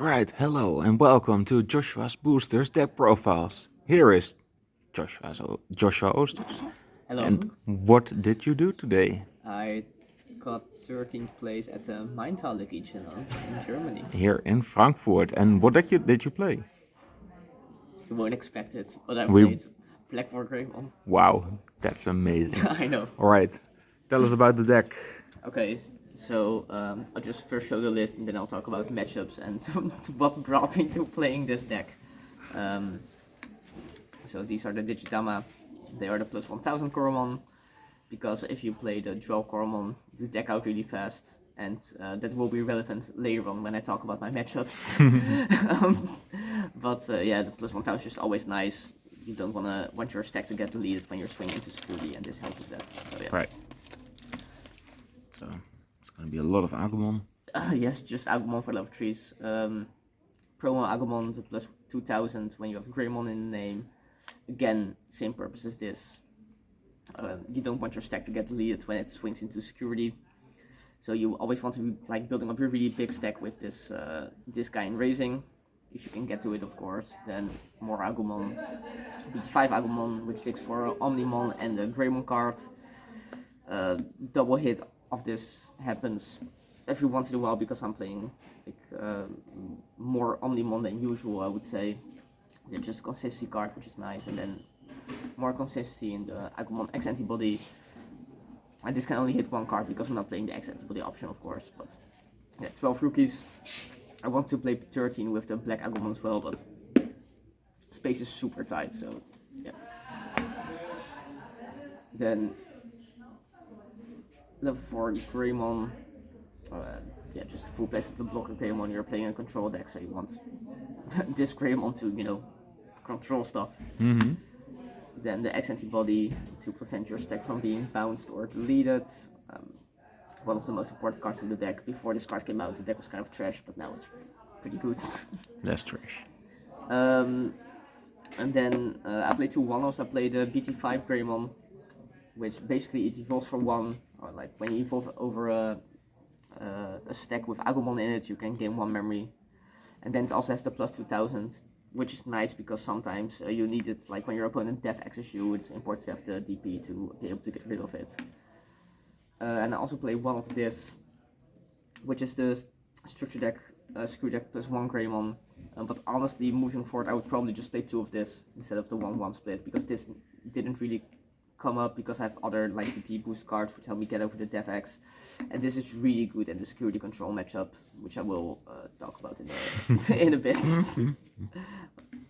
Alright, hello and welcome to Joshua's Boosters Deck Profiles. Here is Joshua Oosters. Hello. And what did you do today? I got 13th place at the Maintal Regional in Germany. Here in Frankfurt. And what did you play? You won't expect it, but I We played Blackwargreymon. Wow, that's amazing. I know. Alright, tell us about the deck. Okay, so I'll just first show the list and then I'll talk about matchups and what brought me to playing this deck. So these are the Digitama. They are the plus 1000 Coromon, because if you play the Dual Coromon, you deck out really fast, and that will be relevant later on when I talk about my matchups. Yeah, the plus 1000 is always nice. You don't want your stack to get deleted when you're swinging into security, and this helps with that. So yeah. Right. So it's gonna be a lot of Agumon. Yes, just Agumon for level 3s. Promo Agumon to plus 2000 when you have Greymon in the name. Again, same purpose as this. You don't want your stack to get deleted when it swings into security. So you always want to be like building up a really big stack with this guy in raising. If you can get to it, of course, then more Agumon. Beat 5 Agumon, which takes for Omnimon and the Greymon card. Double hit of this happens every once in a while because I'm playing more Omnimon than usual, I would say. They're just a consistency card, which is nice, and then more consistency in the Agumon X antibody. And this can only hit one card because I'm not playing the X antibody option, of course. But yeah, 12 rookies. I want to play 13 with the Black Agumon as well, but space is super tight, so yeah. Then level 4 Greymon. Yeah, just full place of the blocker Greymon. You're playing a control deck, so you want this Greymon to, control stuff. Mm-hmm. Then the X antibody to prevent your stack from being bounced or deleted. One of the most important cards in the deck. Before this card came out, the deck was kind of trash, but now it's pretty good. That's trash. And then I played 2 one-offs. I played the BT5 Greymon, which basically it evolves for 1, or like when you evolve over a stack with Agumon in it, you can gain 1 memory. And then it also has the plus 2000, which is nice because sometimes you need it, like when your opponent def X's you, it's important to have the DP to be able to get rid of it. And I also play one of this, which is the structure deck, screw deck plus 1 Greymon. But honestly, moving forward, I would probably just play 2 of this instead of the 1-1 split, because this didn't really come up because I have other like DP boost cards which help me get over the def X. And this is really good in the security control matchup, which I will talk about in a bit.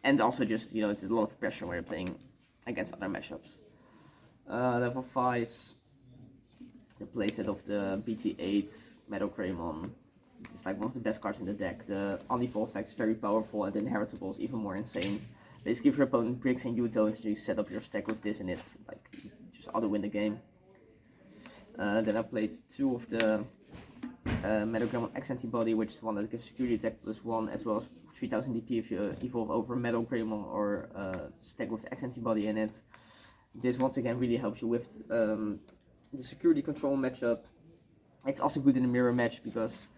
And also just, it's a lot of pressure when you're playing against other matchups. Level 5s. The playset of the BT8 Metal Greymon. It's like one of the best cards in the deck. The on-evolve effect is very powerful, and the inheritable is even more insane. Basically, if your opponent bricks and you don't, you set up your stack with this, and it's like you just auto-win the game. Then I played 2 of the Metal Greymon X antibody, which is one that gives security attack plus 1, as well as 3000 DP if you evolve over Metal Greymon or stack with X antibody in it. This once again really helps you with the security control matchup. It's also good in a mirror match because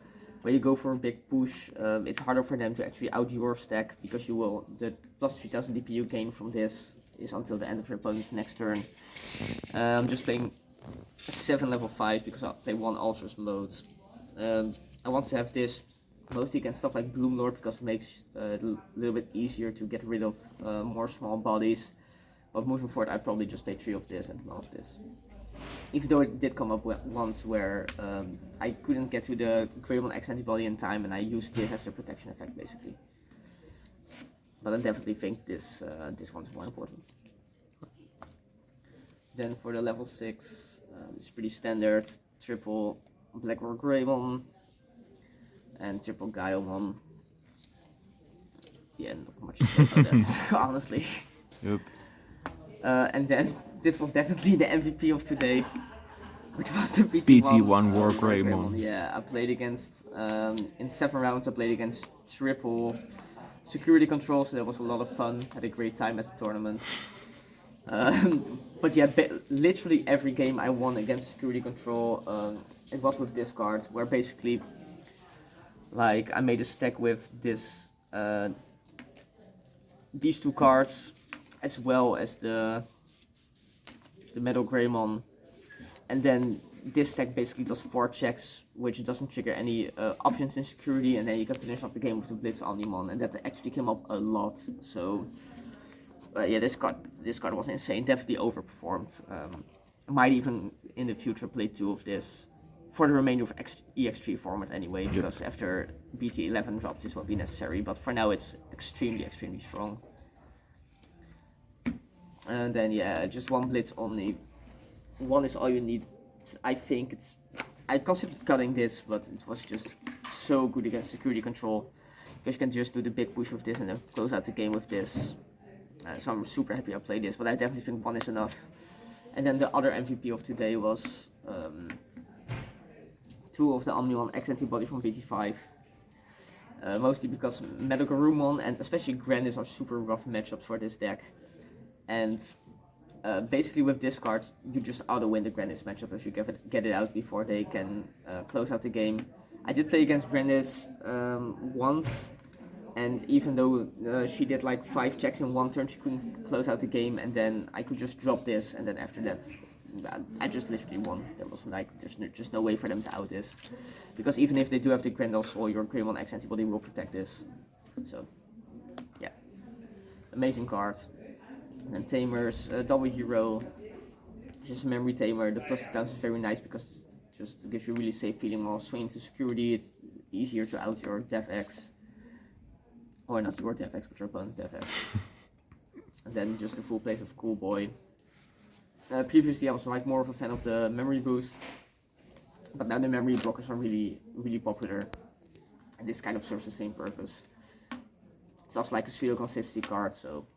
when you go for a big push, it's harder for them to actually out your stack, because the plus 3000 DP you gain from this is until the end of your opponent's next turn. I'm just playing 7 level 5s because I'll play 1 Ultras mode. I want to have this mostly against stuff like Bloomlord because it makes it a little bit easier to get rid of more small bodies. But moving forward, I'd probably just play 3 of this and 1 of this. Even though it did come up once where I couldn't get to the Greymon X antibody in time, and I used this as a protection effect basically. But I definitely think this one's more important. Then for the level 6, it's pretty standard. Triple Blackwargreymon and triple Gaiomon. Yeah, not much to say about that, honestly. Yep. And then this was definitely the MVP of today, which was the BT1 Wargreymon. Yeah, I played against, in 7 rounds I played against triple security control, so that was a lot of fun. Had a great time at the tournament. But yeah, literally every game I won against security control, it was with this card, where basically Like I made a stack with these two cards, as well as the Metal Greymon, and then this stack basically does 4 checks, which doesn't trigger any options in security, and then you can finish off the game with the Blitz Omnimon, and that actually came up a lot. So yeah, this card was insane. Definitely overperformed. Might even in the future play 2 of this for the remainder of EX3 format anyway, because after BT11 drops this won't be necessary. But for now, it's extremely strong. And then yeah, just 1 Blitz Omni. 1 is all you need. I think I considered cutting this, but it was just so good against security control, because you can just do the big push with this and then close out the game with this. So I'm super happy I played this, but I definitely think 1 is enough. And then the other MVP of today was 2 of the Omnimon X antibody from BT5. Mostly because Medogarumon and especially Grandis are super rough matchups for this deck. And basically with this card, you just auto-win the Grandis matchup if you get it out before they can close out the game. I did play against Grandis once, and even though she did like 5 checks in 1 turn, she couldn't close out the game, and then I could just drop this, and then after that, I just literally won. There was like, there's just no way for them to out this. Because even if they do have the Grendel Soul, your Greymon X antibody will protect this. So, yeah. Amazing card. And then Tamers, double hero. Just a memory tamer. The plus 2 is very nice because it just gives you a really safe feeling while swinging to security. It's easier to out your Dev X. Or not your Dev X, but your opponent's Dev X. And then just a full place of Cool Boy. Previously I was like more of a fan of the memory boost, but now the memory blockers are really popular, and this kind of serves the same purpose. It's also like a pseudo consistency card, so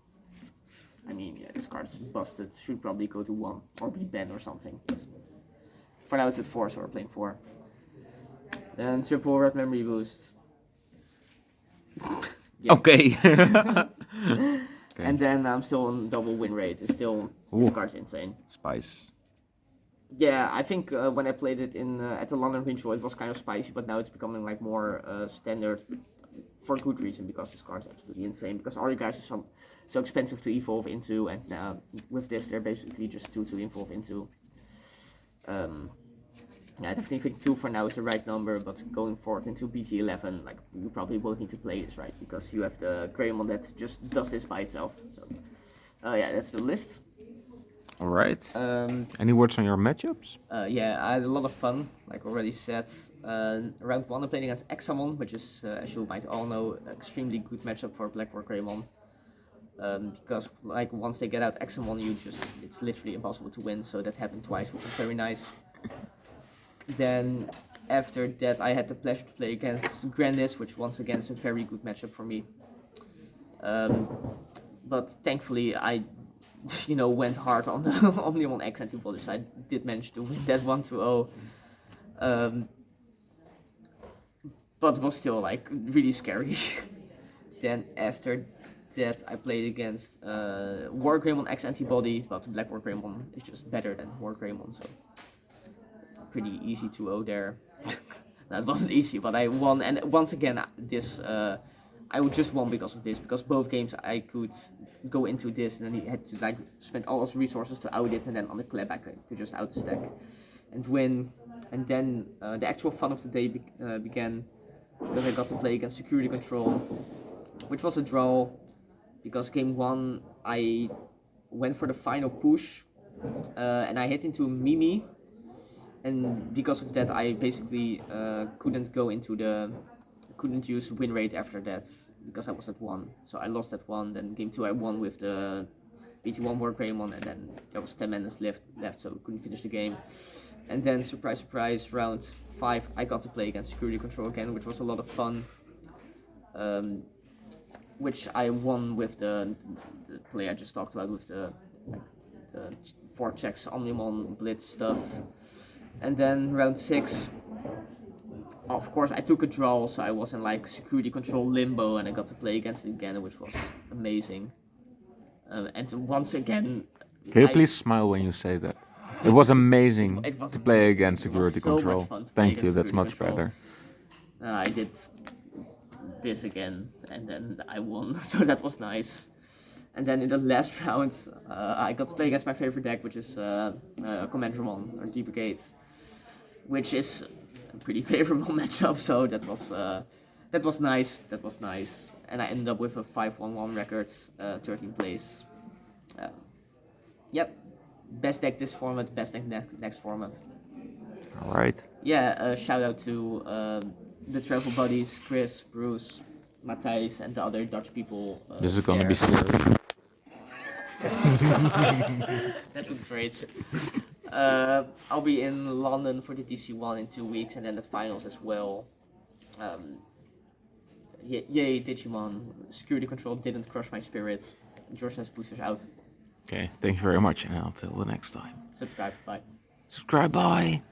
I mean, yeah, this card is busted. Should probably go to 1 or be banned or something. But for now it's at 4, so we're playing 4. Then triple red memory boost. Okay. And then I'm still on double win rate. It's still, this card's insane. Spice. Yeah, I think when I played it in at the London Regional, it was kind of spicy, but now it's becoming like more standard, for good reason, because this card's absolutely insane. Because all you guys are so expensive to evolve into, and with this, they're basically just 2 to evolve into. Yeah, I definitely think 2 for now is the right number, but going forward into BT11, like, you probably won't need to play this, right? Because you have the Greymon that just does this by itself. So, yeah, that's the list. All right. Any words on your matchups? Yeah, I had a lot of fun, like already said. Round 1 I played against Examon, which is, as you might all know, extremely good matchup for Blackwargreymon. Because like once they get out Examon, it's literally impossible to win, so that happened twice, which was very nice. Then after that I had the pleasure to play against Grandis, which once again is a very good matchup for me. But thankfully I went hard on the Omnimon X antibody, so I did manage to win that 1-0. But it was still like really scary. Then after that I played against Wargreymon X antibody, but Blackwargreymon is just better than Wargreymon, so pretty easy 2-0 there. No, it wasn't easy, but I won, and once again this I just won because of this, because both games I could go into this and then he had to like spend all his resources to out it, and then on the clap I could just out the stack and win. And then the actual fun of the day began because I got to play against Security Control, which was a draw, because game 1 I went for the final push and I hit into Mimi, and because of that I basically couldn't use win rate after that, because I was at 1, so I lost that 1. Then game 2 I won with the BT1 Wargreymon, and then there was 10 minutes left, so couldn't finish the game. And then surprise, round 5 I got to play against Security Control again, which was a lot of fun, which I won with the play I just talked about, with the 4 checks Omnimon Blitz stuff. And then round 6, of course I took a draw, so I was in like Security Control limbo, and I got to play against it again, which was amazing. And once again, Can you please smile when you say that? It was amazing it was to play amazing. against It was Security so much Control. fun to play Thank you, against that's Security much Control. better. I did this again, and then I won, so that was nice. And then in the last round, I got to play against my favorite deck, which is Commandramon, or Deep Brigade, which is a pretty favorable matchup, so that was nice, and I ended up with a 5-1-1 record, 13th place. Yep, best deck this format, best deck next format. All right. Yeah, shout out to the travel buddies, Chris, Bruce, Matthijs, and the other Dutch people. This is gonna there. be scary. That looked great. I'll be in London for the DC1 in 2 weeks, and then the finals as well. Yay, Digimon. Security control didn't crush my spirit. George has boosters out. Okay, thank you very much, and until the next time. Subscribe. Bye. Subscribe, bye.